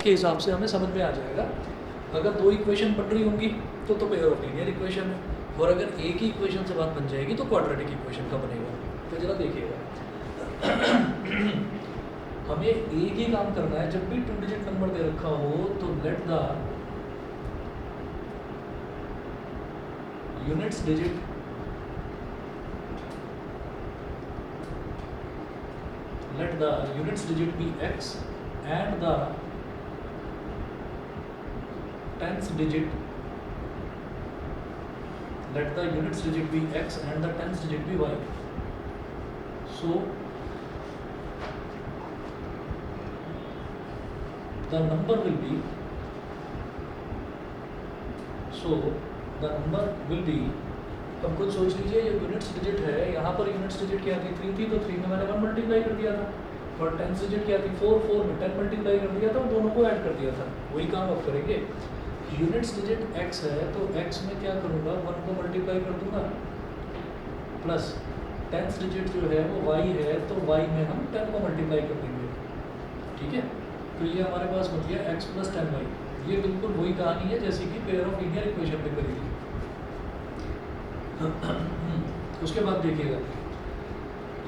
के हिसाब से हमें समझ में आ जाएगा। अगर दो इक्वेशन बन रही होंगी तो पेयर ऑफ लीनियर इक्वेशन है, और अगर एक ही इक्वेशन से बात बन जाएगी तो क्वाड्रेटिक इक्वेशन का बनेगा। तो जरा देखिएगा हमें एक ही काम करना है, जब भी 2 डिजिट नंबर दे रखा हो तो let the units digit be x and the tens digit let the units digit be x and the tens digit be y. So the number will be अब खुद सोच लीजिए, ये यूनिट्स डिजिट है, यहाँ पर यूनिट्स डिजिट क्या थी 3 थी, तो 3 में मैंने 1 मल्टीप्लाई कर दिया था, और टेंस डिजिट क्या थी 4, 4 में 10 मल्टीप्लाई कर दिया था, और दोनों को ऐड कर दिया था। वही काम अब करेंगे। यूनिट्स डिजिट x है तो x में क्या करूँगा, 1 को मल्टीप्लाई कर दूंगा, प्लस टेंस डिजिट जो है वो y है तो y में हम 10 को मल्टीप्लाई कर देंगे। ठीक है, तो ये हमारे पास बच गया x + 10y। ये बिल्कुल वही कहानी है जैसे कि पेयर ऑफ लीनियर इक्वेशन पे करी थी। उसके बाद देखिएगा,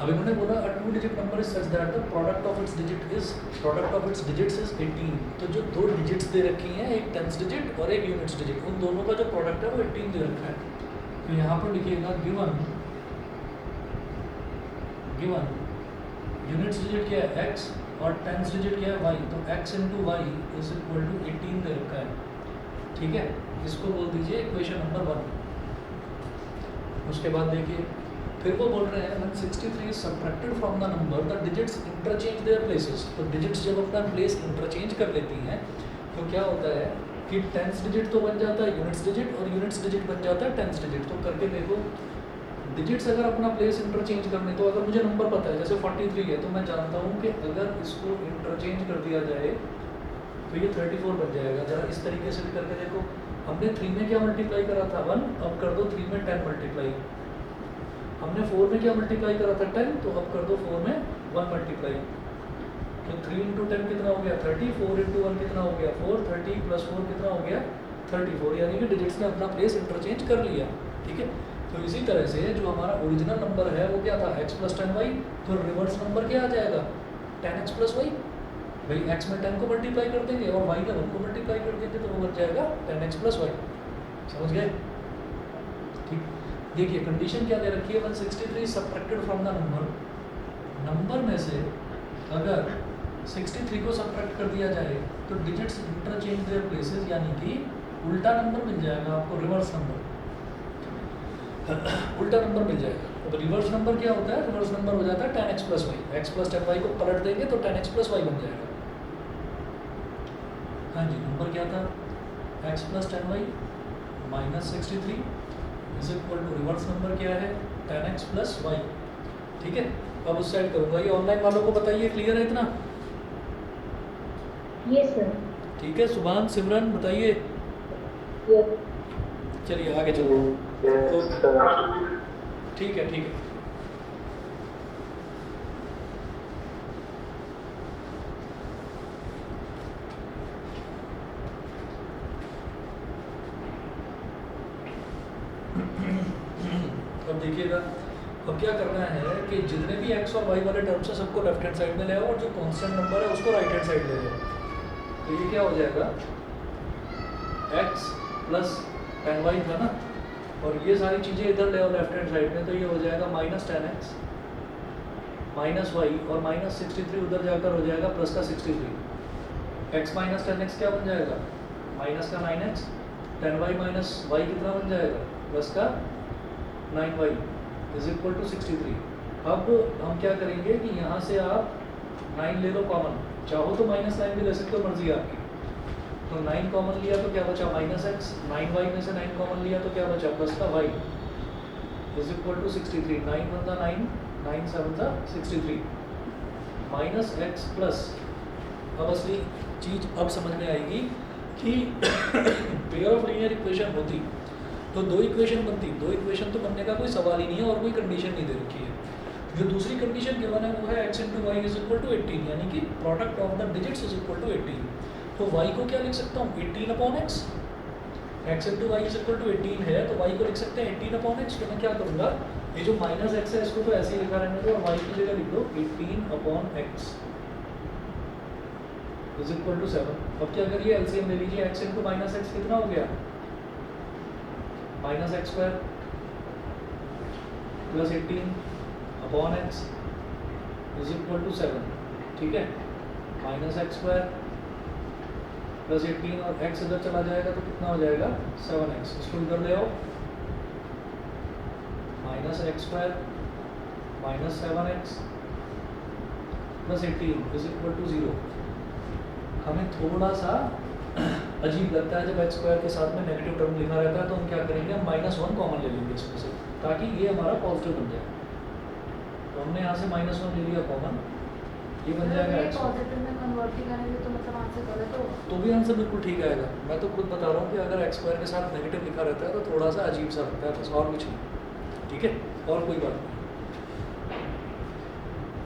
अब इन्होंने बोला अ 2 digit number is such that the product of its digits is 18। तो जो दो डिजिट्स दे रखी हैं, एक टेंस डिजिट और एक यूनिट्स डिजिट, उन दोनों का जो प्रोडक्ट है वो 18 दे रखा है। तो यहाँ पर लिखिएगा गिवन यूनिट्स डिजिट क्या है x और टेंस डिजिट क्या है y, तो x × y is equal to 18 दे रखा है। ठीक है, इसको बोल दीजिए इक्वेशन नंबर 1। उसके बाद देखिए फिर वो बोल रहे हैं when 63 is subtracted from the number the digits interchange their places। तो डिजिट्स जब अपना प्लेस इंटरचेंज कर लेती हैं तो क्या होता है कि टेंस डिजिट तो बन जाता है यूनिट्स डिजिट, और यूनिट्स डिजिट बन जाता है टेंस डिजिट। तो करके देखो, डिजिट्स अगर अपना प्लेस इंटरचेंज करने, तो अगर मुझे नंबर पता है जैसे 43 है, तो मैं जानता हूँ कि अगर इसको इंटरचेंज कर दिया जाए तो ये 34 बन जाएगा। जरा इस तरीके से भी करके देखो, हमने 3 में क्या मल्टीप्लाई करा था 1, अब कर दो 3 में 10 मल्टीप्लाई। हमने 4 में क्या मल्टीप्लाई करा था 10, तो अब कर दो 4 में 1 मल्टीप्लाई। तो 3 × 10 कितना हो गया 30, 4 × 1 कितना हो गया 4, 30 + 4 कितना हो गया 34। यानी कि डिजिट्स ने अपना प्लेस इंटरचेंज कर लिया। ठीक है, तो इसी तरह से जो हमारा ओरिजिनल नंबर है वो क्या था x + 10y, तो रिवर्स नंबर क्या आ जाएगा 10x + y। भाई x में 10 को मल्टीप्लाई कर देंगे और y में 1 को मल्टीप्लाई कर देंगे, तो वो बन जाएगा 10x + y। समझ गए? ठीक, देखिए कंडीशन क्या दे रखी है, 163 सब्ट्रैक्टेड फ्रॉम द नंबर में से अगर 63 को सब्ट्रैक्ट कर दिया जाए तो डिजिट्स इंटरचेंज देयर प्लेसेस, यानी कि उल्टा नंबर मिल जाएगा आपको, रिवर्स नंबर उल्टा नंबर मिल जाएगा। तो रिवर्स नंबर क्या होता है, रिवर्स नंबर हो जाता है 10x + y। x + 10y को पलट देंगे तो 10x + y बन जाएगा। हाँ जी, नंबर क्या था x + 10y - 63 is equal to reverse number क्या है 10x + y। ठीक है, अब उस साइड करूँगा। ये ऑनलाइन वालों को बताइए, क्लियर है इतना? Yes sir. ठीक है, सुभान सिमरन बताइए। चलिए आगे चलो। ठीक है ठीक है। अब देखिएगा, अब क्या करना है कि जितने भी x और y वाले टर्म्स हैं सबको लेफ्ट हैंड साइड में ले आओ, और जो कांस्टेंट नंबर है उसको राइट हैंड साइड ले आओ। तो ये क्या हो जाएगा x + 10y था ना, और ये सारी चीज़ें इधर ले आओ लेफ्ट हैंड साइड में, तो ये हो जाएगा -10x - y, और -63 उधर जाकर हो जाएगा प्लस का 63। x - 10x क्या बन जाएगा माइनस का 9x, 10y - y कितना बन जाएगा प्लस का 9y इज इक्वल टू 63। अब हम क्या करेंगे कि यहाँ से आप 9 ले लो कॉमन, चाहो तो -9 भी ले सकते हो, मर्जी आपकी। तो 9 कॉमन लिया तो क्या बचा -x, 9y में से 9 कॉमन लिया तो क्या बचा प्लस का y is equal to 63। 9 × 9, 9 × 7 = 63 -x plus, अब असली चीज़ अब समझ में आएगी कि पेयर ऑफ लीनियर इक्वेशन होती तो दो इक्वेशन बनती। दो इक्वेशन तो बनने का कोई सवाल ही नहीं है, और कोई कंडीशन नहीं दे रखी है। जो दूसरी कंडीशन गिवन है वो है x × y = 18, यानी कि product of the digits is equal to 18। तो y को क्या लिख सकता हूँ 18/x, x into Y is equal to 18 है तो y को लिख सकते हैं 18/x। तो मैं क्या करूँगा, ये जो माइनस एक्स है इसको तो ऐसे ही लिखा रहने दो और y की जगह लिख दो 18/x इज इक्वल टू 7। अब क्या करिए एलसीएम ले लीजिए, x इंटू माइनस एक्स कितना हो गया minus X square plus 18/x is equal to 7, ठीक है। माइनस एक्स स्क्वायर प्लस 18 और x इधर चला जाएगा तो कितना हो जाएगा 7x, इसको इधर ले आओ, minus X square minus 7x plus 18 is equal to 0। हमें थोड़ा सा अजीब लगता है जब एक्स स्क्वायर के साथ में नेगेटिव टर्म लिखा रहता है, तो हम क्या करेंगे, हम -1 कॉमन ले लेंगे इसमें से ताकि ये हमारा पॉजिटिव बन जाए। तो हमने यहाँ से -1 ले लिया कॉमन, ये बन जाएगा x। पॉजिटिव में कन्वर्ट करेंगे तो मतलब आंसर गलत होगा, तो भी आंसर बिल्कुल ठीक आएगा। मैं तो खुद बता रहा हूँ कि अगर एक्स स्क्वायर के साथ नेगेटिव लिखा रहता है तो थोड़ा सा अजीब सा लगता है, बस और कुछ नहीं, ठीक है, और कोई बात नहीं।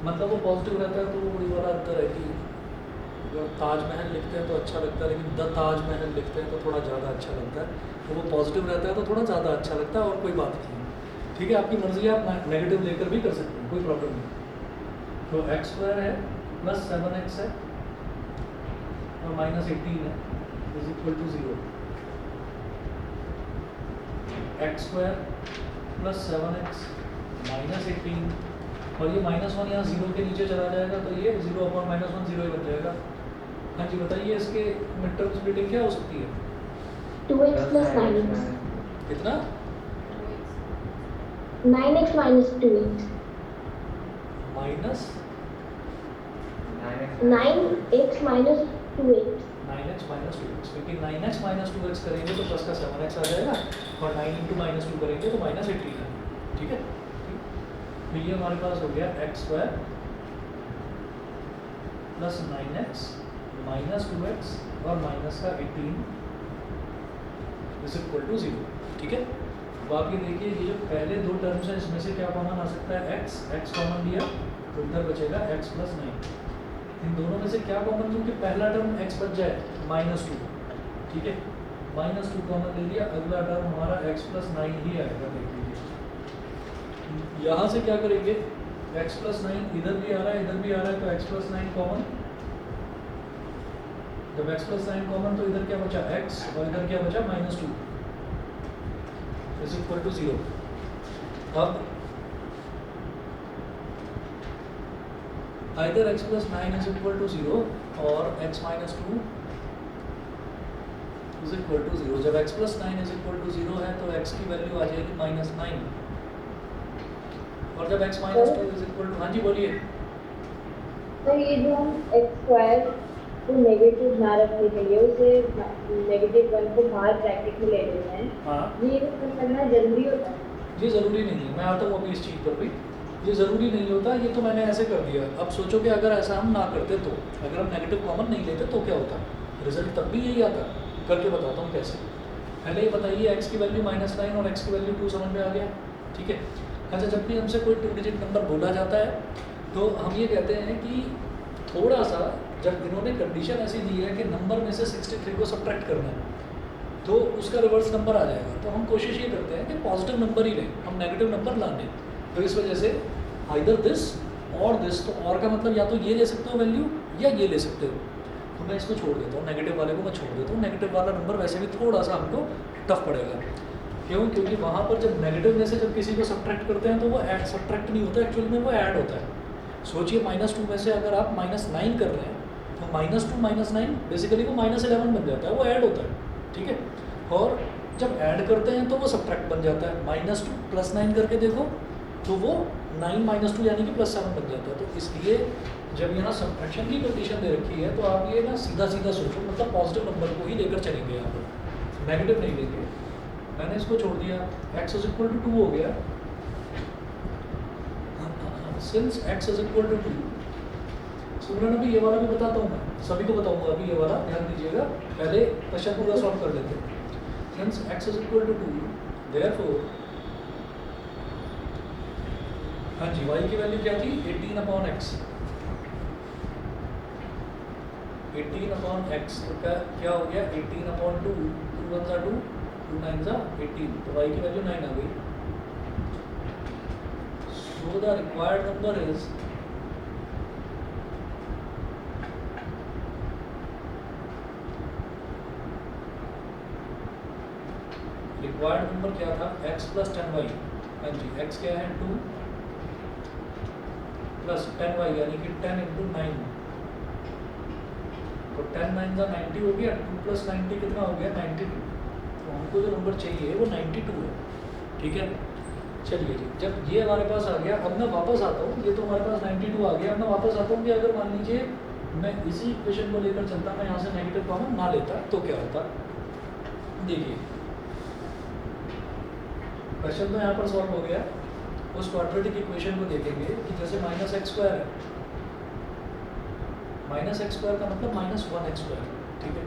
मतलब वो पॉजिटिव रहता है तो वही वाला अंतर है कि अगर ताजमहल लिखते हैं तो अच्छा लगता है, लेकिन द ताजमहल लिखते हैं तो थोड़ा ज़्यादा अच्छा लगता है। तो वो पॉजिटिव रहता है तो थोड़ा ज़्यादा अच्छा लगता है, और कोई बात नहीं, ठीक है, आपकी मर्जी है, आप नेगेटिव लेकर भी कर सकते हैं, कोई प्रॉब्लम नहीं। तो एक्स स्क्वायर है प्लस 7x है और माइनस 18 है is equal to 0। X square plus 7x minus 18 और ये -1 यहाँ 0 के नीचे चला जाएगा तो ये 0/-1 0 ही बन जाएगा। हाँ जी बताइए, इसके मिड टर्म स्प्लिटिंग क्या हो सकती है? 2x plus 9x. कितना? 9x minus 2x. Minus 9x minus 2x. 9x minus 2x, क्योंकि 9x माइनस 2x करेंगे तो प्लस का 7x आ जाएगा और 9 इंटू -2 करेंगे तो -18 है, ठीक है। तो ये हमारे पास हो गया x square plus 9x minus 2x और माइनस का 18 इज इक्वल टू 0, ठीक है। अब आप ये देखिए, ये जो पहले दो टर्म्स हैं इसमें से क्या कॉमन आ सकता है, x कॉमन लिया तो इधर बचेगा x प्लस 9। इन दोनों में से क्या कॉमन, क्योंकि पहला टर्म x बच जाए -2, ठीक है, -2 कॉमन ले लिया, अगला टर्म हमारा x प्लस 9 ही आएगा। देख लीजिए यहाँ से क्या करेंगे, x प्लस 9 इधर भी आ रहा है इधर भी आ रहा है तो x प्लस 9 कॉमन। जब x प्लस 9 कॉमन तो इधर क्या बचा x और इधर क्या बचा -2 इज इक्वल टू 0। अब either x plus 9 is equal to 0 और x minus 2 is equal to 0। जब x plus 9 is equal to 0 है तो x की वैल्यू आ जाएगी -9 और जब x minus 2 is equal to, हाँ जी बोलिए। तो ये जो हम x स्क्वायर को नेगेटिव ना रखने के लिए उसे -1 को बाहर ब्रैकेट में ले लेते हैं, हाँ ये करना जरूरी होता है? ये ज़रूरी नहीं है, मैं आता हूँ अभी इस चीज़ पर भी। ये ज़रूरी नहीं होता, ये तो मैंने ऐसे कर दिया। अब सोचो कि अगर ऐसा हम ना करते तो, अगर हम नेगेटिव कॉमन नहीं लेते तो क्या होता, रिजल्ट तब भी यही आता। करके बताता हूँ कैसे। पहले ये बताइए, x की वैल्यू -9 और x की वैल्यू 2 समझ में आ गया, ठीक है। अच्छा, जब भी हमसे कोई 2 डिजिट नंबर बोला जाता है तो हम ये कहते हैं कि थोड़ा सा, जब इन्होंने कंडीशन ऐसी दी है कि नंबर में से 63 को सब्ट्रैक्ट करना है तो उसका रिवर्स नंबर आ जाएगा, तो हम कोशिश ये करते हैं कि पॉजिटिव नंबर ही लें, हम नेगेटिव नंबर ना लें। तो इस वजह से आइदर दिस और दिस, तो और का मतलब या तो ये ले सकते हो वैल्यू या ये ले सकते हो। तो मैं इसको छोड़ देता हूँ, नेगेटिव वाले को मैं छोड़ देता हूँ। नेगेटिव वाला नंबर वैसे भी थोड़ा सा हमको टफ पड़ेगा, क्यों? क्योंकि वहाँ पर जब नेगेटिव में से जब किसी को सब्ट्रैक्ट करते हैं तो वो ऐड सब्ट्रैक्ट नहीं होता, एक्चुअली में वो ऐड होता है। सोचिए -2 में से अगर आप -9 कर रहे हैं तो -2 -9 बेसिकली वो -11 बन जाता है, वो ऐड होता है, ठीक है। और जब ऐड करते हैं तो वो सब्ट्रैक्ट बन जाता है। -2 + 9 करके देखो तो वो 9 - 2 यानी कि +7 बन जाता है। तो इसलिए जब यहाँ सब्ट्रैक्शन की कंडीशन दे रखी है तो आप ये ना सीधा सीधा सोचो, मतलब पॉजिटिव नंबर को ही लेकर चलेंगे यहाँ पर, नेगेटिव नहीं लेंगे। मैंने इसको छोड़ दिया, x = 2 हो गया। सिंस x = 2, सिमरन अभी ये वाला भी बताता हूँ, मैं सभी को बताऊँगा अभी ये वाला, ध्यान दीजिएगा। पहले क्वेश्चन पूरा सॉल्व कर लेते हैं। सिंस x = 2, देयरफॉर, हाँ जी, y की वैल्यू क्या थी 18/x 18/x तो क्या हो गया 18/2, 2 1 2, 2 9 18, तो y की वैल्यू 9 आ गई। So the required number is required number क्या था x + 10y। हाँ जी, x क्या है 2 + 10y यानी कि 10 × 9, तो 10 9 90 हो गया, 2 + 90 कितना हो गया 92। तो हमको जो नंबर चाहिए वो 92 है। ठीक है, चलिए जी, जब ये हमारे पास आ गया, अब मैं वापस आता हूँ। ये तो हमारे पास 92 आ गया। अब मैं वापस आता हूँ कि अगर मान लीजिए मैं इसी इक्वेशन को लेकर चलता, मैं यहाँ से नेगेटिव कॉमन ना लेता तो क्या होता। देखिए क्वेश्चन तो यहाँ पर सॉल्व हो गया। उस क्वाड्रेटिक इक्वेशन को देखेंगे कि जैसे -x² है, -x² का मतलब -1x²। ठीक है,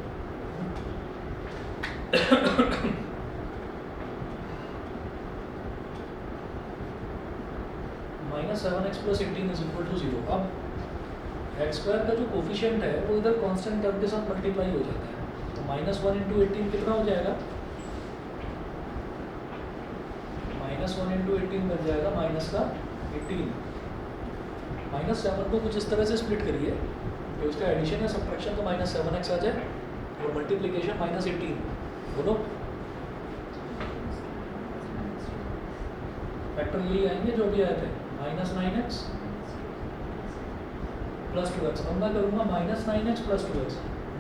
-7x + 18 = 0। अब x² का जो कोफिशिएंट है वो इधर कांस्टेंट टर्म के साथ मल्टीप्लाई हो जाता है, तो -1 × 18 कितना हो जाएगा, -1 × 18 बन जाएगा -18। -7 को कुछ इस तरह से स्प्लिट करिए कि उसका एडिशन या सब्ट्रैक्शन तो -7x आ जाए और मल्टीप्लिकेशन -18। बोलो फैक्टर यही आएंगे जो भी आए थे, -9x + 2x। अब मैं करूँगा -9x + 2x,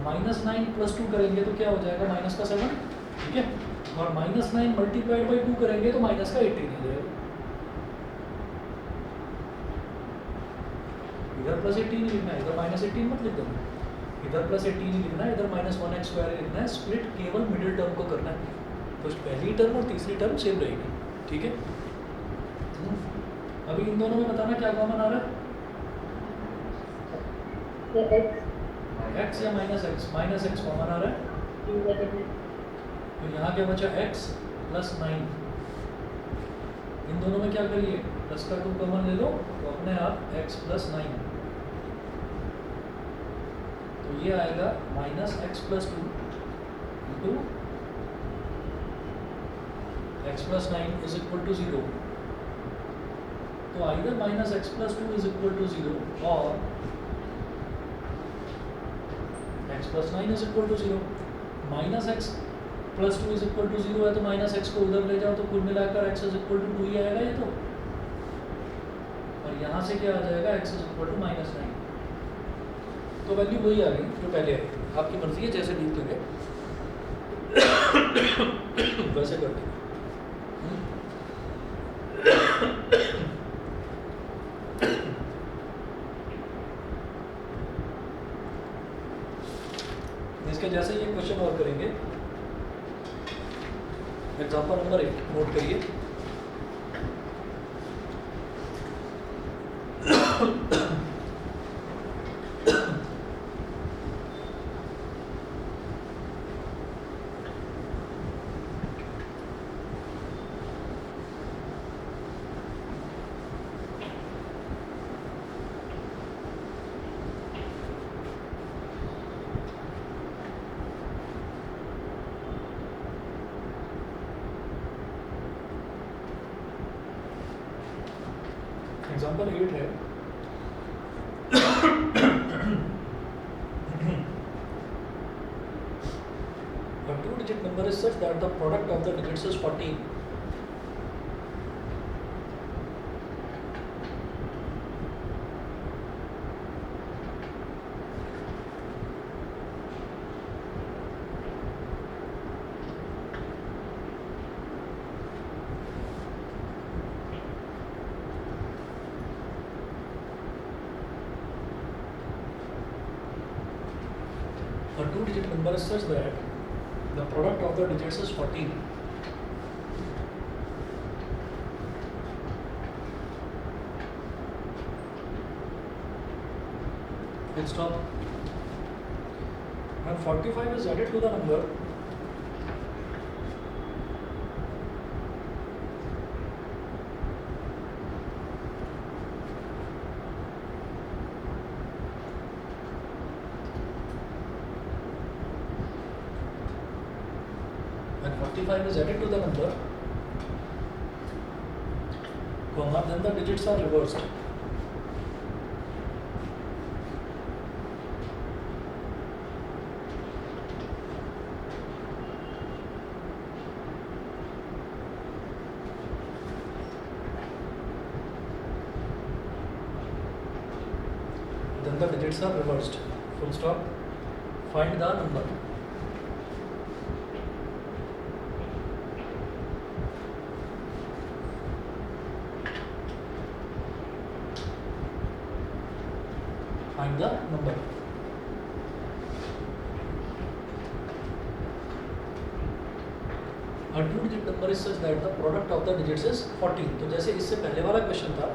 -9 + 2 करेंगे तो क्या हो जाएगा -7। ठीक है, और -9 × 2 करेंगे तो -18 हो जाएगा। इधर +18 ही लिखना है, इधर -18 मत लिख देना। इधर +18 ही लिखना है, इधर -1x² ही लिखना है। स्प्लिट केवल मिडिल टर्म को करना है, तो पहली टर्म और तीसरी टर्म सेम रहेगी। ठीक है, अभी इन दोनों में बताना क्या कॉमन आ रहा है, x या -x। -x कॉमन आ रहा है, तो यहाँ क्या बचा x + 9। इन दोनों में क्या करिए, प्लस का 2 कॉमन ले लो तो अपने आप x + 9, तो ये आएगा -x + 2 × x + 9 = 0। तो आइदर -x + 2 = 0 और x + 9 = 0। -x + 2 = 0 है तो -x को उधर ले जाओ तो कुल मिलाकर x = 2 ही आएगा ये तो, और यहाँ से क्या आ जाएगा x = -9। तो वैल्यू वही आ गई जो पहले आई थी। आपकी मर्जी है जैसे लिख दोगे वैसे कर देंगे। इसके जैसे ये क्वेश्चन और करेंगे। एग्जांपल नंबर 1 नोट करिए। एग्जाम्पल 8 है। A two-digit number is such that the product of the digits is 14. A two-digit number is such that the product of the digits is 14. Full stop. When 45 is added to the number, when 45 is added to the number, comma, then the digits are reversed. Then the digits are reversed. Full stop. Find the number. Find the number. A two-digit number is such that the product of the digits is 14. तो जैसे इससे पहले वाला question था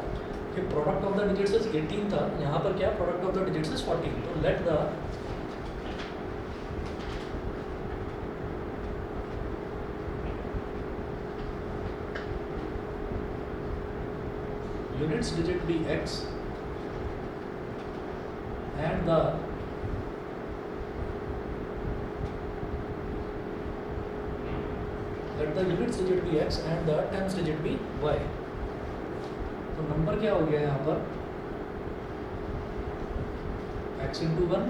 कि product of the digits is 18 था, यहाँ पर क्या product of the digits is 14. तो let the units digit be x and the let the units digit be x and the tens digit be y. तो number क्या हो गया यहाँ पर x into 1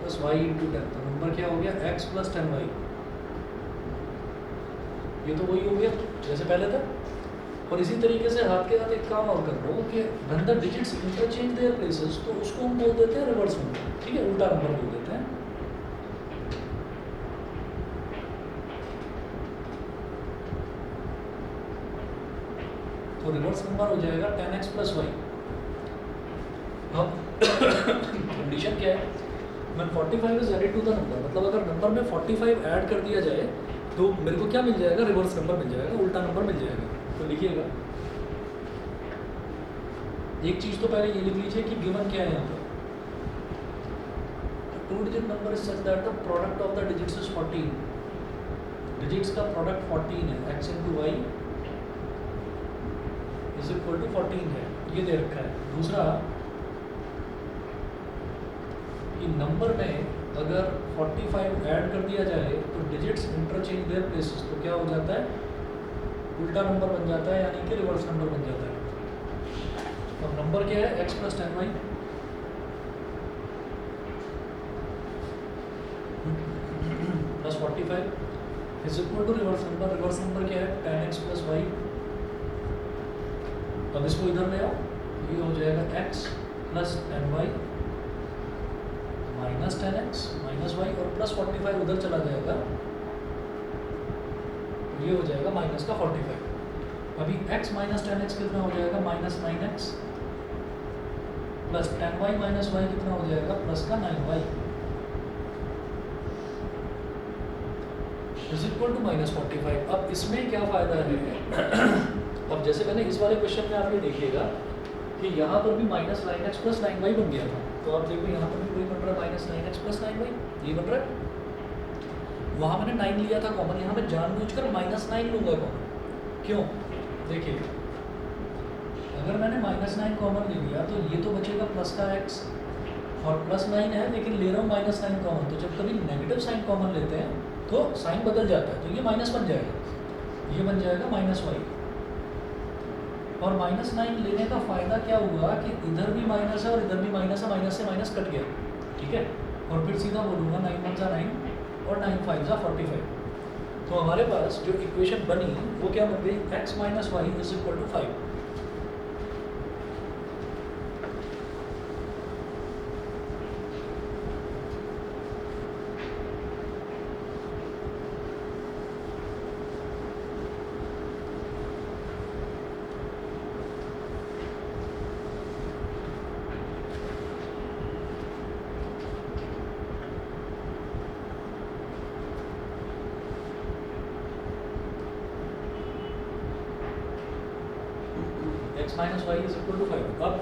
plus y into 10. तो number क्या हो गया x प्लस 10y. ये तो वही हो गया जैसे पहले था. और इसी तरीके से हाथ के साथ एक काम और कर लो कि when the digits interchange their places, तो उसको हम बोल देते हैं रिवर्स नंबर. ठीक है, उल्टा नंबर बोल देते हैं. तो रिवर्स नंबर हो जाएगा 10x प्लस y. अब कंडीशन क्या है, when 45 is added to the number, मतलब अगर नंबर में 45 ऐड कर दिया जाए तो मेरे को क्या मिल जाएगा, रिवर्स नंबर मिल जाएगा, उल्टा नंबर मिल जाएगा. तो लिखिएगा एक चीज तो पहले ये लिख लीजिए कि गिवन क्या है यहाँ पर. Two digit number is such that the product of the digits is 14. Digits का प्रोडक्ट 14 है, x into Y is equal to 14 है, ये दे रखा है. दूसरा कि नंबर में अगर 45 ऐड कर दिया जाए तो डिजिट्स इंटरचेंज देयर प्लेसेस, तो क्या हो जाता है, उल्टा नंबर बन जाता है, यानी कि रिवर्स नंबर बन जाता है. अब नंबर क्या है, x plus 10y plus 45 is equal to reverse number. Reverse number क्या है, 10x प्लस y. अब इसको इधर ले आओ, ये हो जाएगा x plus 10y minus 10x minus y, और प्लस 45 उधर चला जाएगा, ये हो जाएगा माइनस का 45. अभी x माइनस 10x कितना हो जाएगा, minus 9x plus 10y minus y कितना हो जाएगा, प्लस का 9y is equal to minus 45. अब इसमें क्या फायदा है अब जैसे मैंने इस वाले क्वेश्चन में आप ये देखिएगा कि यहाँ पर भी माइनस 9x प्लस 9y बन गया था. तो आप देखो यहाँ पर भी वही बन रहा है, माइनस 9x प्लस 9y ये बन रहा है. वहाँ मैंने 9 लिया था कॉमन, यहाँ मैं जानबूझकर माइनस 9 लूँगा कॉमन. क्यों, देखिए अगर मैंने माइनस 9 कॉमन ले लिया तो ये तो बचेगा प्लस का x, और प्लस 9 है लेकिन ले रहा हूँ माइनस 9 कॉमन. तो जब कभी नेगेटिव साइन कॉमन लेते हैं तो साइन बदल जाता है, तो ये माइनस बन जाएगा, ये बन जाएगा माइनस y. और माइनस 9 लेने का फ़ायदा क्या हुआ कि इधर भी माइनस है और इधर भी माइनस है, माइनस से माइनस कट गया. ठीक है, और फिर सीधा बोलूँगा 9 1 जा 9 और 9 5 जा 45. तो हमारे पास जो इक्वेशन बनी वो क्या बन गई, x minus y is equal to 5. x minus y is equal to 5. अब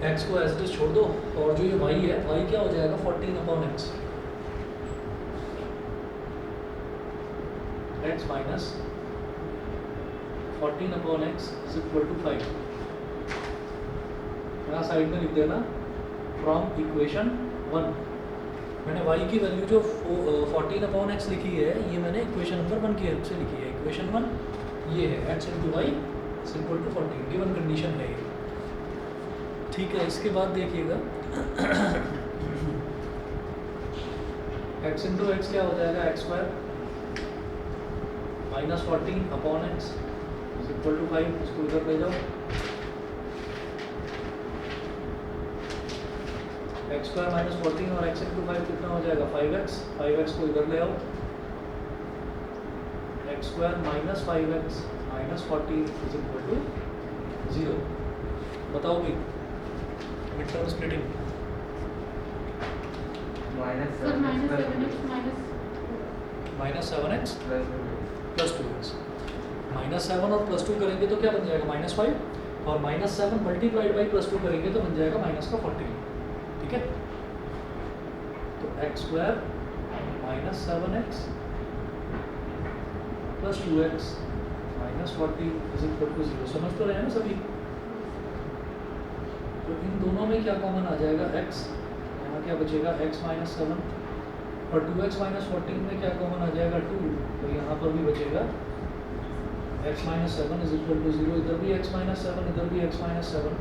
x को एज इट इज छोड़ दो, और जो ये y है, y क्या हो जाएगा, 14 upon x. x minus 14 upon x is equal to 5. यहाँ साइड में लिख देना फ्रॉम इक्वेशन 1. मैंने y की वैल्यू जो 14/x लिखी है ये मैंने इक्वेशन नंबर 1 की हेल्प से लिखी है। इक्वेशन 1 ये है x × y = 14, गिवन कंडीशन है ये। ठीक है, इसके बाद देखिएगा x × x क्या हो जाएगा, x² - 14/x = 5। इसको इधर ले जाओ, x² - 14 और x × 5 कितना हो जाएगा, 5x। 5x को इधर ले आओ, x² - 5x - 14 = 0। बताओ भाई, mid term splitting. Sir -7x -7x + 2x। -7 और +2 करेंगे तो क्या बन जाएगा, -5, और -7 × +2 करेंगे तो बन जाएगा -14। ठीक है, तो x² - 7x + 2x - 14 = 0। समझ तो रहे हैं ना सभी। तो इन दोनों में क्या कॉमन आ जाएगा, x। यहाँ क्या बचेगा, x - 7, और 2x - 14 में क्या कॉमन आ जाएगा, 2। तो यहाँ पर भी बचेगा x - 7 = 0। इधर भी x - 7, इधर भी x - 7।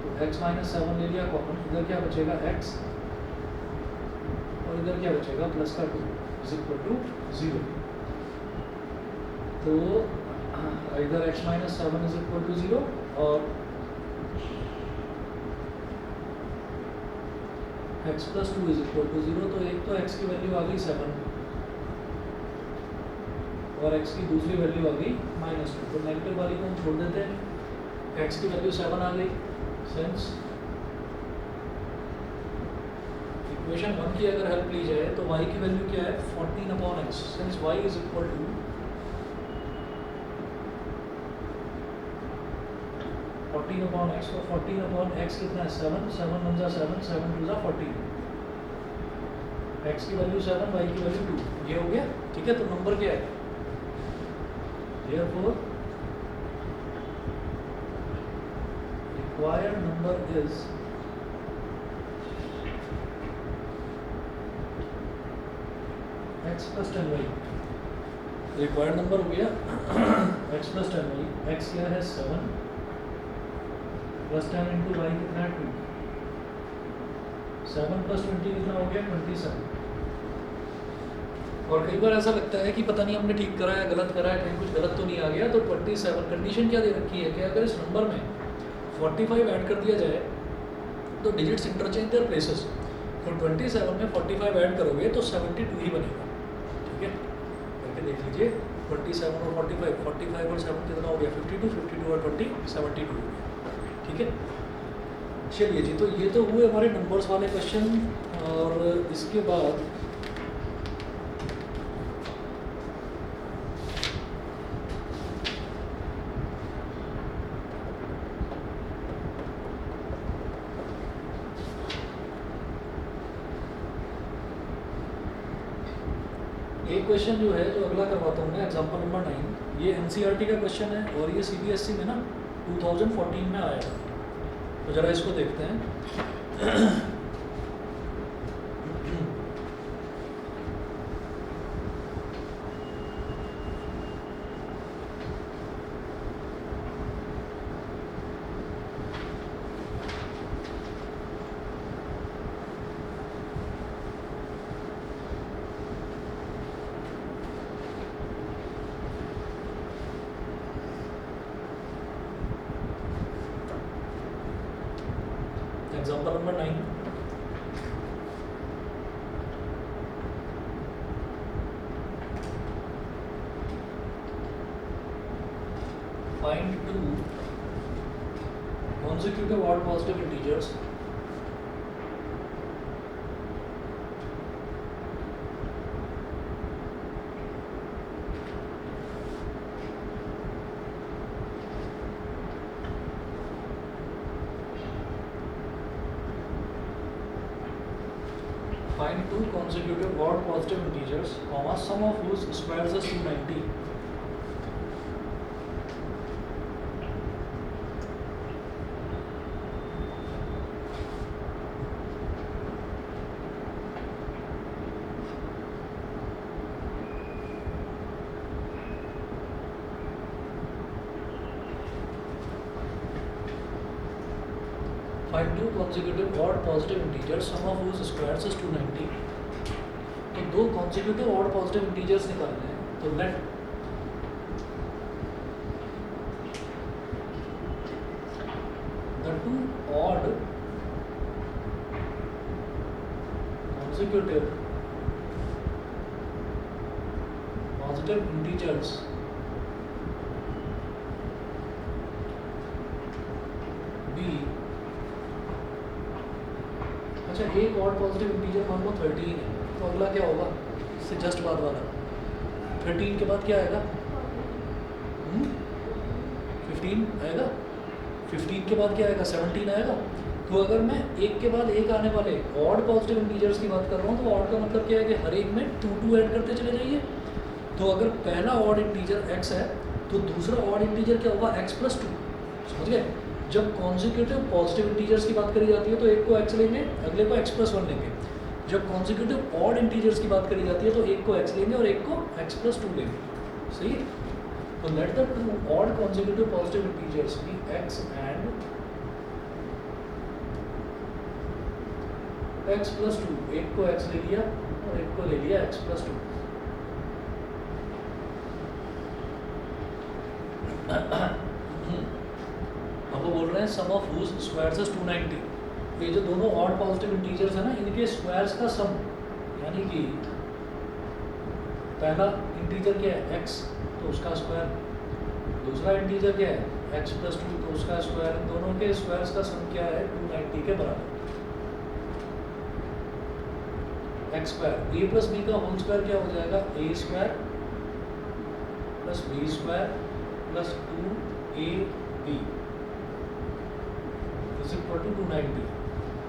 तो x - 7 ले लिया कॉमन, इधर क्या बचेगा, x, और इधर क्या बचेगा, +2 = 0। तो इधर x - 7 = 0 और x + 2 = 0। तो एक तो x की वैल्यू आ गई 7 और x की दूसरी वैल्यू आ गई -2। तो नेगेटिव वाली को हम छोड़ देते हैं, x की वैल्यू 7 आ गई। सेंस इक्वेशन 1 की अगर हेल्प ली जाए तो y की वैल्यू क्या है, 14/x। सिंस y = 14/x, तो 14/x कितना है, 7। 7 × 7, 7 × 2 = 14। x की वैल्यू 7, y की वैल्यू 2। ये हो गया। ठीक है, तो नंबर क्या है, therefore required number is x + 10y। Required number हो गया x + 10y। x क्या है, 7 + 10 × y कितना है, 2। 7 + 20 कितना हो गया, 27। और कई बार ऐसा लगता है कि पता नहीं हमने ठीक करा है, गलत करा है, कहीं कुछ गलत तो नहीं आ गया। तो 27 कंडीशन क्या दे रखी है कि अगर इस नंबर में 45 ऐड कर दिया जाए तो डिजिट्स इंटरचेंज देयर प्लेसेस। तो 27 में 45 ऐड करोगे तो 72 ही बनेगा। ठीक है, करके देख लीजिए, 27 और 45, 45 और 7 कितना हो गया, 52, 52 और 20 72 हो गया। ठीक है, चलिए जी, तो ये तो हुए हमारे नंबर्स वाले क्वेश्चन। और इसके बाद एक क्वेश्चन जो है, जो अगला करवाता हूँ मैं, एग्जाम्पल नंबर 9। ये NCERT का क्वेश्चन है और ये CBSE में ना 2014 में आया था। तो ज़रा इसको देखते हैं। Example number 9। Find 2 consecutive odd positive integers find 2 consecutive odd positive integers, comma, sum of whose squares is 290. Find two consecutive odd positive integer sum of whose squares is 290। तो दो कॉन्जिक्यूटिव ऑड पॉजिटिव इंटीजर्स निकालने हैं, तो let the two odd consecutive positive integers be, अच्छा एक और positive integer मान लो 13 है, तो अगला क्या होगा इससे जस्ट बाद वाला 13 के बाद क्या आएगा 15 आएगा, 15 के बाद क्या आएगा 17 आएगा। तो अगर मैं एक के बाद एक आने वाले ऑड पॉजिटिव इंटीजर्स की बात कर रहा हूँ, तो ऑड का मतलब क्या है कि हर एक में 2 ऐड करते चले जाइए। तो अगर पहला ऑड इंटीजर x है तो दूसरा ऑड इंटीजर क्या होगा x + 2। समझ गए? जब कॉन्जिक्यूटिव पॉजिटिव इंटीजर्स की बात करी जाती है तो एक को x लेंगे, अगले को x + 1 लेंगे। जब कॉन्जिक्यूटिव ऑड इंटीजर्स की बात करी जाती है तो एक को x लेंगे और एक को x + 2 लेंगे। सही है? तो let the two odd consecutive positive integers be x and x + 2। एक को x ले लिया और एक को ले लिया x + 2। अब वो बोल रहे हैं सम ऑफ हुज स्क्वायर्स इज 290। ये जो दोनों ऑड पॉजिटिव इंटीजर्स है ना, इनके स्क्वायर्स का सम, यानी कि पहला इंटीजर क्या है x, तो उसका स्क्वायर, दूसरा इंटीजर क्या है x + 2, तो उसका स्क्वायर। इन दोनों के स्क्वायर्स का सम क्या है 290 के बराबर। x स्क्वायर a + b का होल स्क्वायर क्या हो जाएगा a² + b² + 2ab is equal to 290।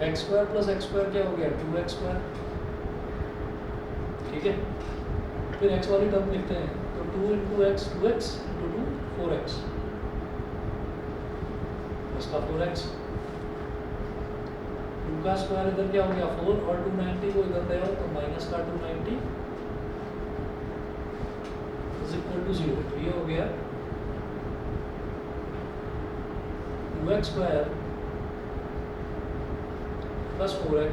x² + x² क्या हो गया 2x²। ठीक है, फिर x वाली टर्म लिखते हैं, तो 2 × x 2x × 2 4x इसका 4x। 2 का स्क्वायर इधर क्या हो गया 4 और 290 को इधर ले आओ तो माइनस का 290 इज इक्वल टू 0। तो ये हो गया 2x² + 4x,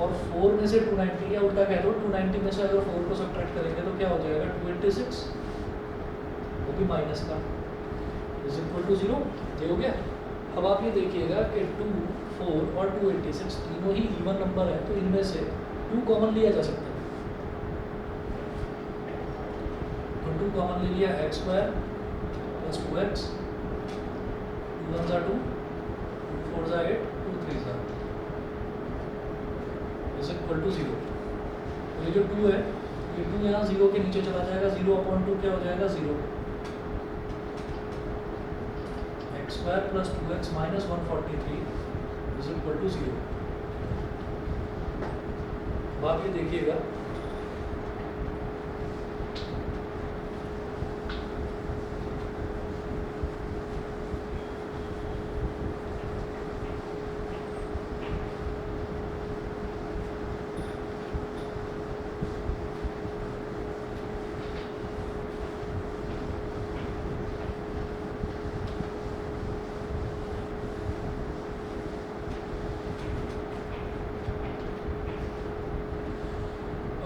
और 4 में से 290 या उल्टा कह दो 290 में से अगर 4 को सब्ट्रैक्ट करेंगे तो क्या हो जाएगा 286, वो भी माइनस का, इज इक्वल टू 0। ये हो गया। अब आप ये देखिएगा कि 2, 4 और 286 तीनों ही इवन नंबर है, तो इनमें से 2 कॉमन लिया जा सकता है। तो 2 कॉमन ले लिया x² + 2x, 2 1 = 2, 2 4 = 8, 2 3 = is equal to 0। तो ये जो 2 है, ये 2 यहाँ 0 के नीचे चला जाएगा, 0/2 क्या हो जाएगा 0। x² + 2x - 143 is equal to 0। अब आप ये देखिएगा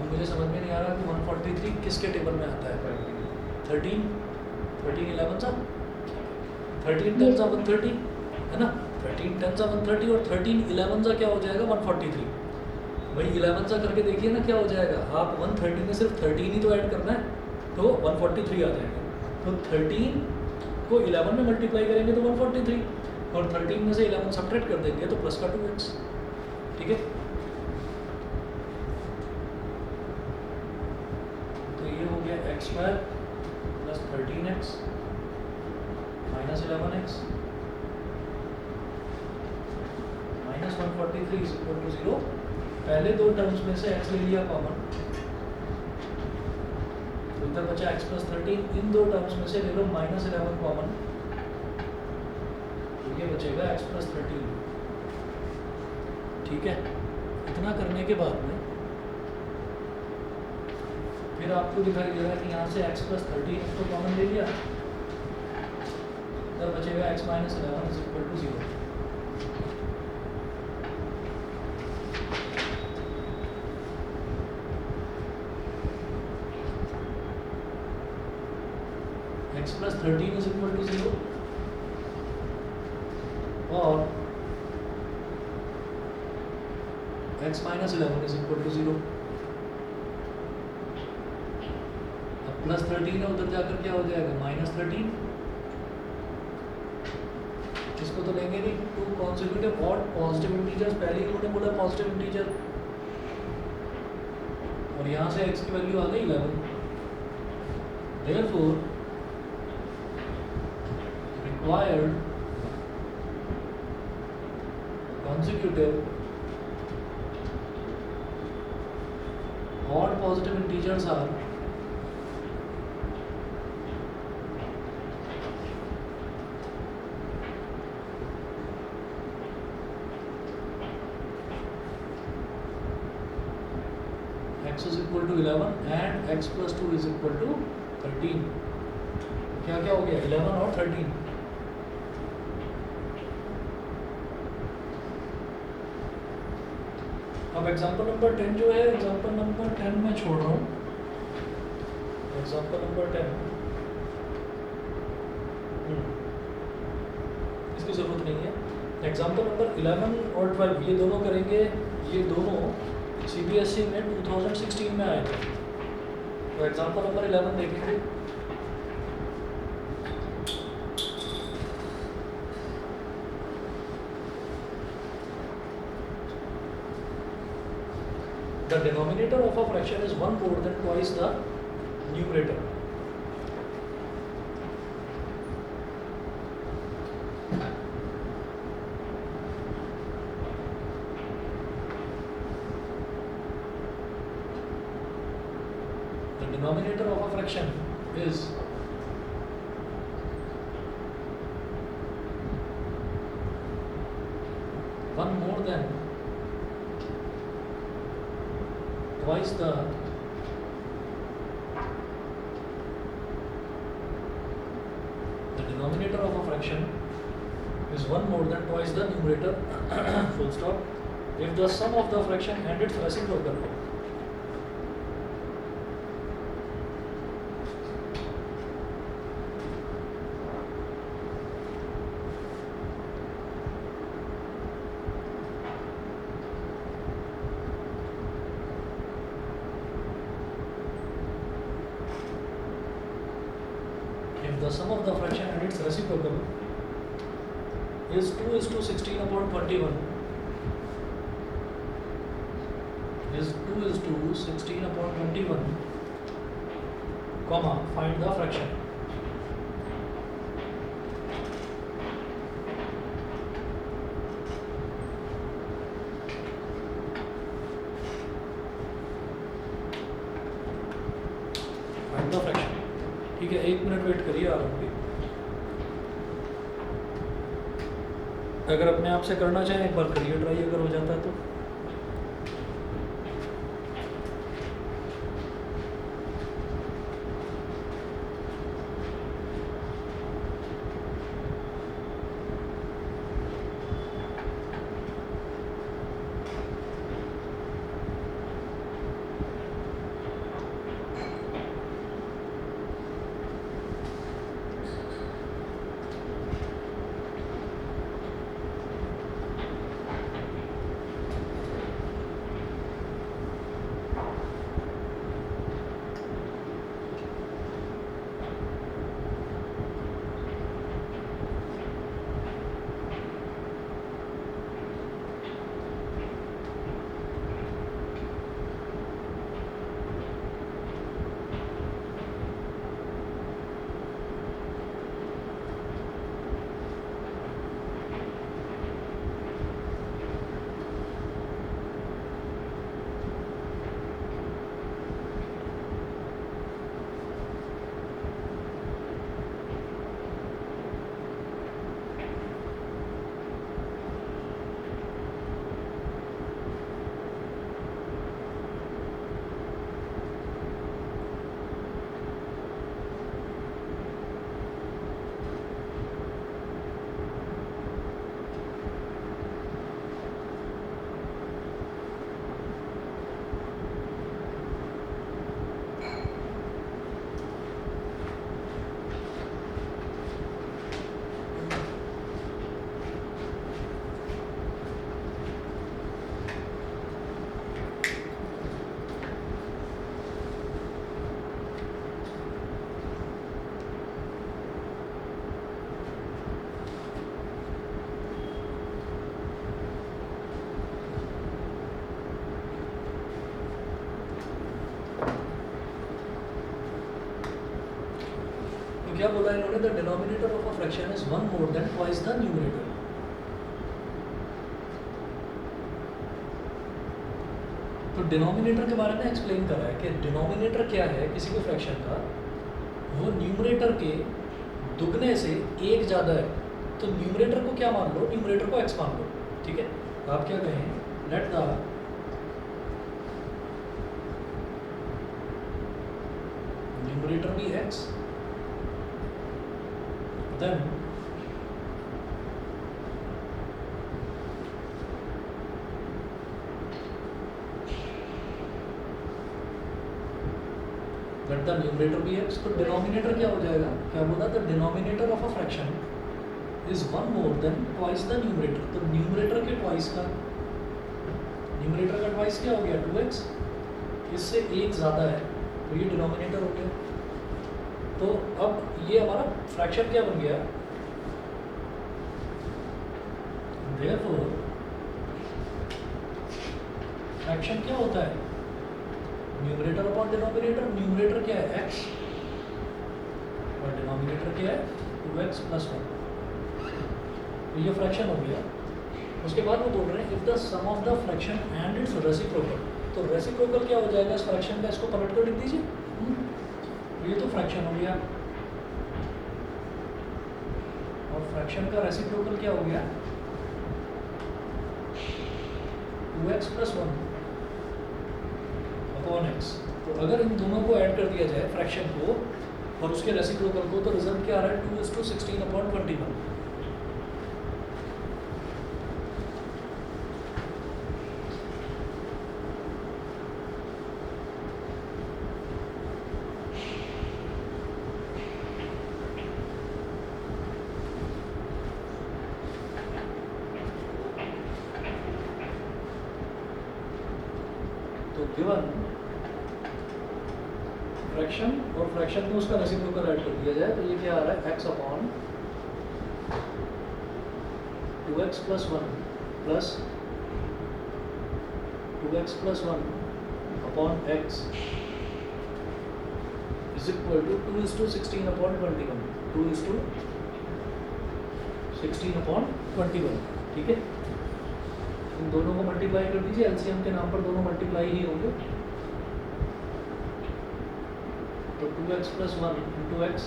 मुझे समझ में नहीं आ रहा कि 143 किसके टेबल में आता है। 13 11 सा 13 10 सा 130 है ना, 13 10 सा 130 और 13 11 सा क्या हो जाएगा 143। भाई 11 सा करके देखिए ना क्या हो जाएगा। आप 130 में सिर्फ 13 ही तो ऐड करना है तो 143 आ जाएगा। तो 13 को 11 में मल्टीप्लाई करेंगे तो 143, और 13 में से 11 सब्ट्रैक्ट कर देंगे तो प्लस का 2x। ठीक है, तो ये हो गया x² + 13x - 11x - 143 is equal to 0। पहले दो टर्म्स में से x ले लिया कॉमन, तो इधर बचा x + 13। इन दो टर्म्स में से ले लो -11 कॉमन, तो ये बचेगा x + 13। ठीक है, इतना करने के बाद में फिर आपको दिखाई दे रहा है कि यहाँ से x + 13 इसको कॉमन ले लिया, इधर बचेगा x - 11 is equal to 0। x plus 13 is equal to 0 और x minus 11 is equal to 0. अब प्लस 13 है, उधर जाकर क्या हो जाएगा माइनस 13. इसको तो लेंगे नहीं. To consecutive odd positive integers, पहले ही उन्होंने बोला पॉजिटिव इंटीजर, और यहाँ से x की वैल्यू आ गई 11. Therefore required consecutive odd positive integers are x is equal to 11 and x plus 2 is equal to 13. क्या क्या हो गया 11 और 13. अब एग्जाम्पल नंबर 10 जो है, एग्जाम्पल नंबर 10 मैं छोड़ रहा हूँ. एग्जाम्पल नंबर 10 इसकी ज़रूरत नहीं है. एग्जाम्पल नंबर 11 और 12 ये दोनों करेंगे. ये दोनों CBSE में 2016 में आए थे. तो एग्जाम्पल नंबर 11 देखेंगे. The denominator of a fraction is 1 more than twice the numerator. The denominator of a fraction is one more than twice the denominator of a fraction is one more than twice the numerator full stop if the sum of the fraction and its reciprocal. The sum of the fraction and its reciprocal is 2 is to 16 upon 21 is 2 is to 16 upon 21 comma find the fraction. Find the fraction. ठीक है, 1 minute wait करिए आ रहा हूँ. अगर अपने आप से करना चाहें एक बार करिए ट्राई, अगर हो जाता है तो. क्या बोला इन्होंने, the denominator of a fraction is 1 more than twice the numerator. तो डिनोमिनेटर के बारे में एक्सप्लेन करा है कि डिनोमिनेटर क्या है किसी भी फ्रैक्शन का, वो न्यूमरेटर के दुगने से एक ज़्यादा है। तो न्यूमरेटर को क्या मान लो, न्यूमरेटर को एक्स मान लो, ठीक है। आप क्या कहें, let the numerator be x, then let the numerator be x. तो डिनोमिनेटर क्या हो जाएगा, क्या बोला, the denominator of a fraction is 1 more than twice the numerator. तो न्यूमरेटर के ट्वाइस का, न्यूमरेटर का ट्वाइस क्या हो गया 2x, इससे एक ज़्यादा है तो ये डिनोमिनेटर हो गया। तो अब ये हमारा फ्रैक्शन क्या बन गया, देयरफॉर फ्रैक्शन क्या होता है, न्यूमरेटर अपॉन डिनोमिनेटर। न्यूमरेटर क्या है x और डिनोमिनेटर क्या है 2x प्लस 1। तो ये फ्रैक्शन हो गया। उसके बाद वो बोल रहे हैं if the sum of the fraction and its reciprocal. तो रेसिप्रोकल क्या हो जाएगा इस फ्रैक्शन का, इसको पलट कर लिख दीजिए। तो ये तो फ्रैक्शन हो गया, और फ्रैक्शन का रेसिप्रोकल क्या हो गया 2x प्लस 1 अपॉन x। तो अगर इन दोनों को ऐड कर दिया जाए फ्रैक्शन को और उसके रेसिप्रोकल को, तो रिजल्ट क्या आ रहा है 2:16 अपॉन 21। तो गिवन फ्रैक्शन और फ्रैक्शन को उसका रेसिप्रोकल ऐड कर दिया जाए तो ये क्या आ रहा है x upon 2x plus 1 plus 2x plus 1 upon x is equal to 2:16 upon 21। 2:16 upon 21, ठीक है। इन दोनों को मल्टीप्लाई कर दीजिए, एलसीएम के नाम पर दोनों मल्टीप्लाई ही होंगे। तो 2x प्लस 1 इंटू एक्स,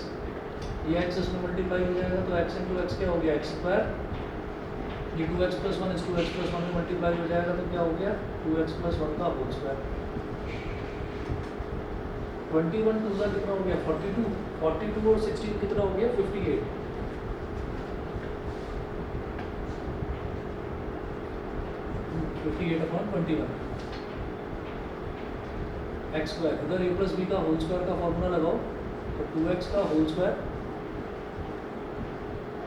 ये x इसमें मल्टीप्लाई हो जाएगा तो x इंटू एक्स क्या हो गया x स्क्वायर। ये 2x प्लस 1 इस 2x प्लस 1 में मल्टीप्लाई हो जाएगा तो क्या हो गया 2x प्लस 1 का होल स्क्वायर। 21 टू का कितना हो गया 42, 42 और 16 कितना हो गया 58। 58 अपॉन 21 एक्स स्क्वायर। इधर a प्लस बी का होल स्क्वायर का फॉर्मूला लगाओ तो 2x का होल स्क्वायर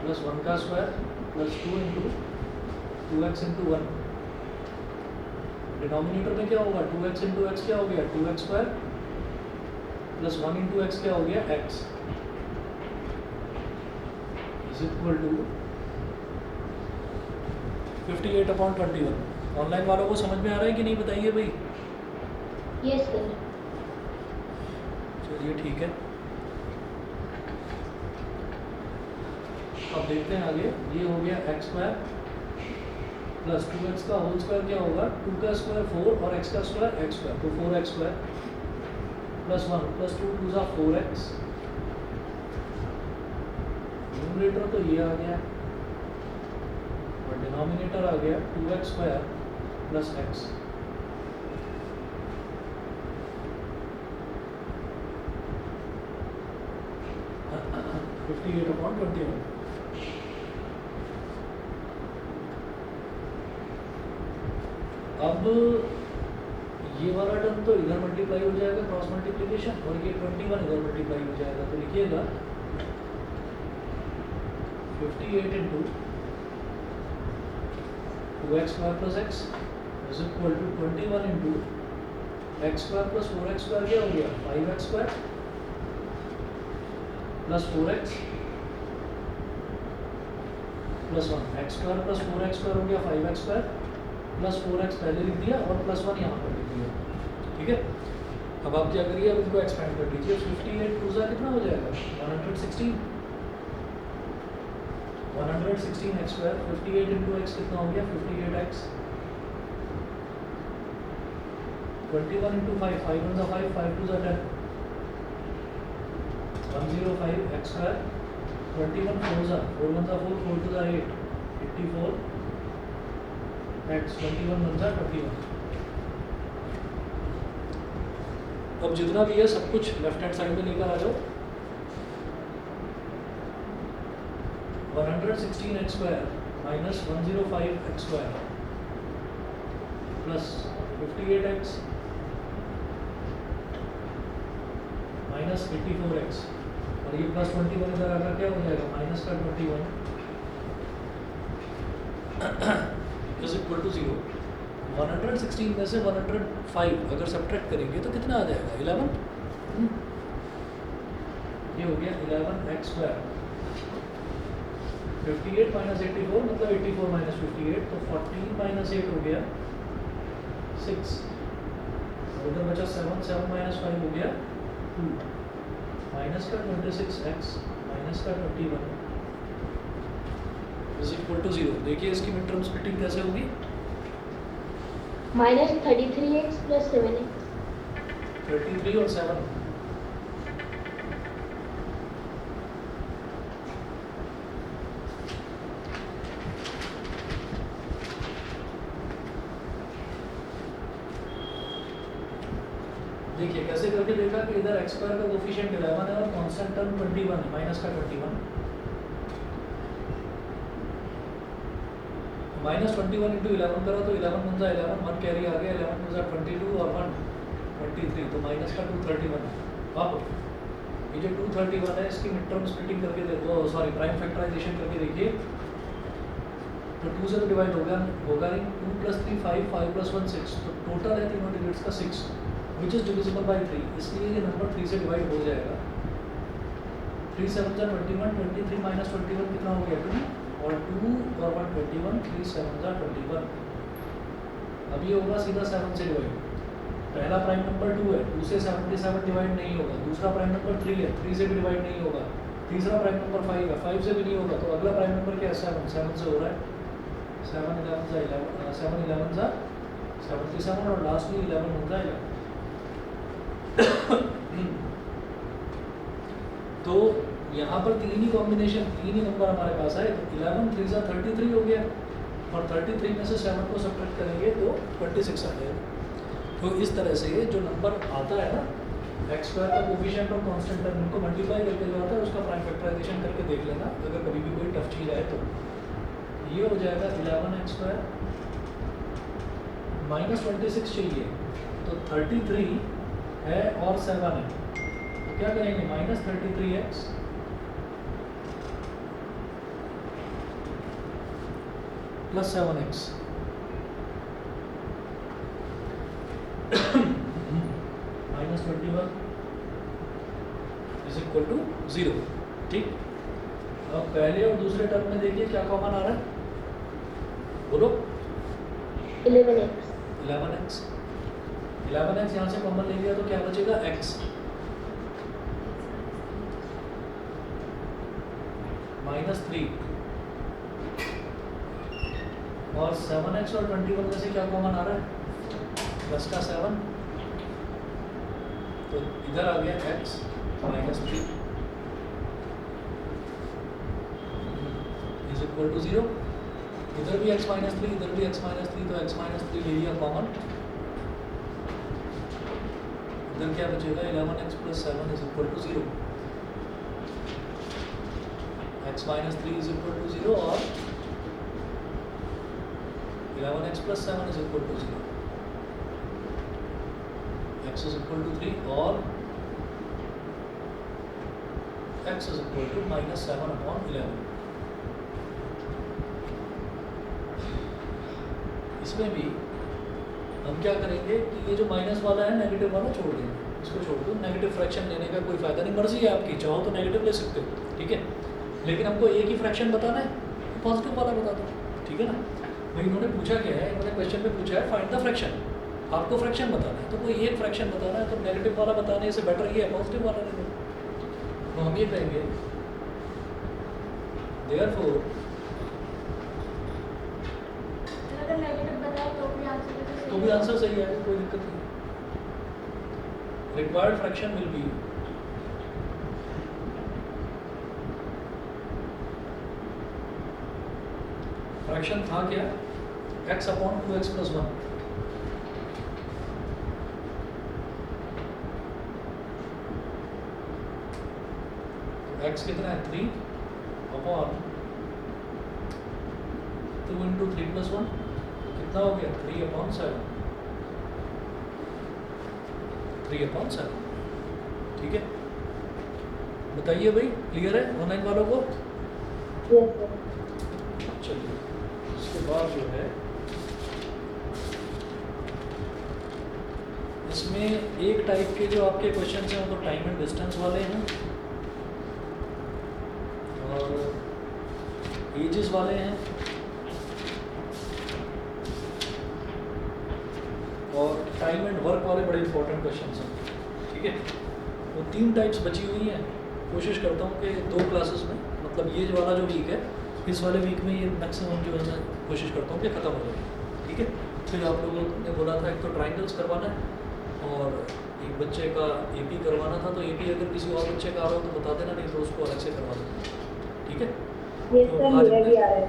प्लस 1 का square plus 2 into 2x into 1। Denominator में क्या होगा 2x इंटू एक्स क्या हो गया 2x square plus 1 into x क्या हो गया x is equal to 58 upon 21। Online वालों को समझ में आ रहा है कि नहीं, बताइए भाई। Yes sir. चलिए ठीक है, अब देखते हैं आगे। ये हो गया एक्स स्क्वायर प्लस 2x का होल स्क्वायर क्या होगा 2 का स्क्वायर 4 और x का स्क्वायर x स्क्वायर, तो 4x स्क्वायर प्लस 1 प्लस 2 2 जा 4x। न्यूमरेटर तो ये आ गया और डिनोमिनेटर आ गया 2x square plus x। $58 upon 21। अब ये वाला टर्म तो इधर मल्टीप्लाई हो जाएगा क्रॉस मल्टीप्लिकेशन, और ये 21 इधर मल्टीप्लाई हो जाएगा। तो लिखिएगा 58 into 2x square plus x is equal to 21 into x square plus 4x square क्या हो गया 5x square plus 4x plus 1 x square plus 4x square हो गया 5x स्क्वायर प्लस 4x पहले लिख दिया और प्लस 1 यहाँ पर लिख दिया, ठीक है। अब आप क्या करिए, अब इनको एक्सपेंड कर लीजिए। 58 टू ज़ा कितना हो जाएगा 116, 116 एक्स स्क्वायर। 58 इंटू एक्स कितना हो गया 58 एक्स। 21 इंटू 5, 5 1 ज़ा 5, 5 2 ज़ा 10, 105 एक्स स्क्वायर। 21 4 ज़ा 4 1 ज़ा 4, 4 2 ज़ा 8, 84 एक्स। 21 1 ज़ा 21। अब जितना भी है सब कुछ लेफ्ट हैंड साइड में लेकर आ जाओ। 116 x square minus 105 x square plus 58 x minus 84 x, और ये प्लस 21 इधर आकर क्या हो जाएगा माइनस का 21 इज इक्वल टू 0। 116 में से 105 अगर सब्ट्रैक्ट करेंगे तो कितना आ जाएगा 11। ये हो गया 11 एक्स स्क्वायर। 58 माइनस 84 मतलब 84 माइनस 58, तो 40 माइनस 8 हो गया 6, उधर बचा 7, 7 माइनस 5 हो गया 2, माइनस का 26 एक्स माइनस का 21 इज इक्वल टू 0। देखिए इसकी मिड टर्म स्प्लिटिंग कैसे होगी। Minus 33x plus 7x। 33 और 7, देखिए कैसे करके देखा कि इधर एक्स स्क्वायर का कोफिशिएंट 11 है और कांस्टेंट टर्म 21 है, माइनस का 21। माइनस 21 इंटू 11 करो तो 11 1 ज़ा 11, 1 कैरी आ गया, 11 2 ज़ा 22 और 1 23, तो माइनस का 231। अब ये जो 231 है इसकी मिड टर्म स्प्लिटिंग करके देखो, सॉरी प्राइम फैक्टराइजेशन करके देखिए, तो 2 से तो डिवाइड होगा नहीं। 2 प्लस 3 5, 5 प्लस 1 6, तो टोटल है तीनों डिजिट्स का 6 विच इज डिविजिबल बाई 3, इसलिए ये नंबर 3 से डिवाइड हो जाएगा। 3 7 ज़ा 21, 23 माइनस 21 कितना हो गया 2, और 2 और 1 21, 3 7 ज़ा 21। अब ये होगा सीधा 7 से डिवाइड। पहला प्राइम नंबर 2 है, 2 से 77 डिवाइड नहीं होगा। दूसरा प्राइम नंबर 3 है, 3 से भी डिवाइड नहीं होगा। तीसरा प्राइम नंबर 5 है, 5 से भी नहीं होगा। तो अगला प्राइम नंबर क्या है 7, 7 से हो रहा है। 7 11 ज़ा 11, 7 11 ज़ा 77, और लास्टली 11 1 ज़ा 11। तो यहाँ पर तीन ही कॉम्बिनेशन, तीन ही नंबर हमारे पास आए, तो 11 3 ज़ा 33 हो गया, और 33 में से 7 को सब्ट्रैक्ट करेंगे तो 26 आ जाएगा। तो इस तरह से जो नंबर आता है ना एक्स स्क्वायर का कोफिशिएंट और कांस्टेंट टर्म, इनको मल्टीप्लाई करके जो आता है उसका प्राइम फैक्टराइजेशन करके देख लेना, अगर कभी भी कोई टफ चीज़ आए तो। ये हो जाएगा 11 एक्स स्क्वायर माइनस 26 चाहिए, तो 33 है और 7 है, तो क्या करेंगे minus 33x plus 7x minus 21 is equal to 0। ठीक, अब पहले और दूसरे टर्म में देखिए क्या कॉमन आ रहा है, बोलो 11x। 11x, 11x यहाँ से कॉमन ले लिया तो क्या बचेगा x माइनस 3, और 7x और 21 में से क्या कॉमन आ रहा है प्लस का 7, तो इधर आ गया x minus 3 is equal to 0। इधर भी x माइनस 3, इधर भी x माइनस 3, तो x माइनस 3 ले लिया कॉमन, इधर क्या बचेगा 11x plus 7 is equal to 0। x minus 3 is equal to 0 और 11x plus 7 is equal to 0। x is equal to 3 और x is equal to minus 7 upon 11। इसमें भी हम क्या करेंगे कि ये जो माइनस वाला है नेगेटिव वाला छोड़ देंगे, इसको छोड़ दो। नेगेटिव फ्रैक्शन लेने का कोई फायदा नहीं, मर्जी है आपकी, चाहो तो नेगेटिव ले सकते हो, ठीक है, लेकिन हमको एक ही फ्रैक्शन बताना है, पॉजिटिव वाला बता दो, ठीक है ना। भाई इन्होंने पूछा क्या है, इन्होंने क्वेश्चन में पूछा है फाइंड द फ्रैक्शन, आपको फ्रैक्शन बताना है तो कोई एक फ्रैक्शन बताना है, तो नेगेटिव वाला बताने से बेटर ये है पॉजिटिव वाला ले लो। तो हम ये कहेंगे देयरफॉर अगर नेगेटिव बताए तो भी आंसर सही है, कोई दिक्कत नहीं। Required fraction will be fraction था क्या x upon 2x plus 1। x कितना है 3 अपॉन 2 इंटू 3 प्लस 1 कितना हो गया 3 अपॉन 7। 3 अपॉन 7 ठीक है। बताइए भाई क्लियर है ऑनलाइन वालों को? Yes sir. चलिए उसके बाद जो है इसमें एक टाइप के जो आपके क्वेश्चन हैं वो तो टाइम एंड डिस्टेंस वाले हैं और एजेस वाले हैं और टाइम एंड वर्क वाले बड़े इंपॉर्टेंट क्वेश्चन हैं। ठीक है, वो 3 टाइप्स बची हुई हैं। कोशिश करता हूँ कि 2 क्लासेस में, मतलब ये वाला जो वीक है इस वाले वीक में ये मैक्सिमम जो है मैं कोशिश करता हूँ कि ख़त्म हो जाए। ठीक है, फिर आप लोगों ने बोला था एक तो ट्राइंगल्स करवाना है और एक बच्चे का एपी करवाना था, तो एपी अगर किसी और बच्चे का आ रहा हो तो बता देना, नहीं तो उसको अलग से करवा देना। ठीक है, यस सर, मेरा भी आ रहा है।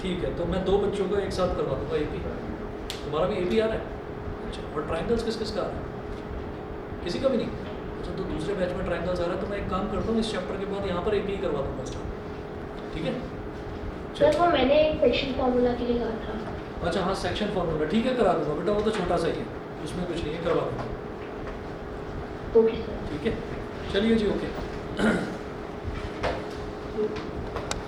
ठीक है, तो मैं 2 बच्चों को एक साथ करवा दूँगा एपी। तुम्हारा भी एपी आ रहा है? अच्छा, और ट्राइंगल्स किस किस का आ रहा है? किसी का भी नहीं? अच्छा, तो दूसरे बैच में ट्राइंगल्स आ रहा है, तो मैं एक काम करता हूँ इस चैप्टर के बाद यहाँ पर एपी करवा दूँगा स्टार्ट। ठीक है सर वो मैंने एक सेक्शन फार्मूला के लिए कहा था। अच्छा हाँ, सेक्शन फॉर्मूला ठीक है करा दूँगा बेटा, वो तो छोटा सा ही है, उसमें कुछ नहीं है, करवा दूँगा। Okay sir. ठीक है, चलिए जी, ओके।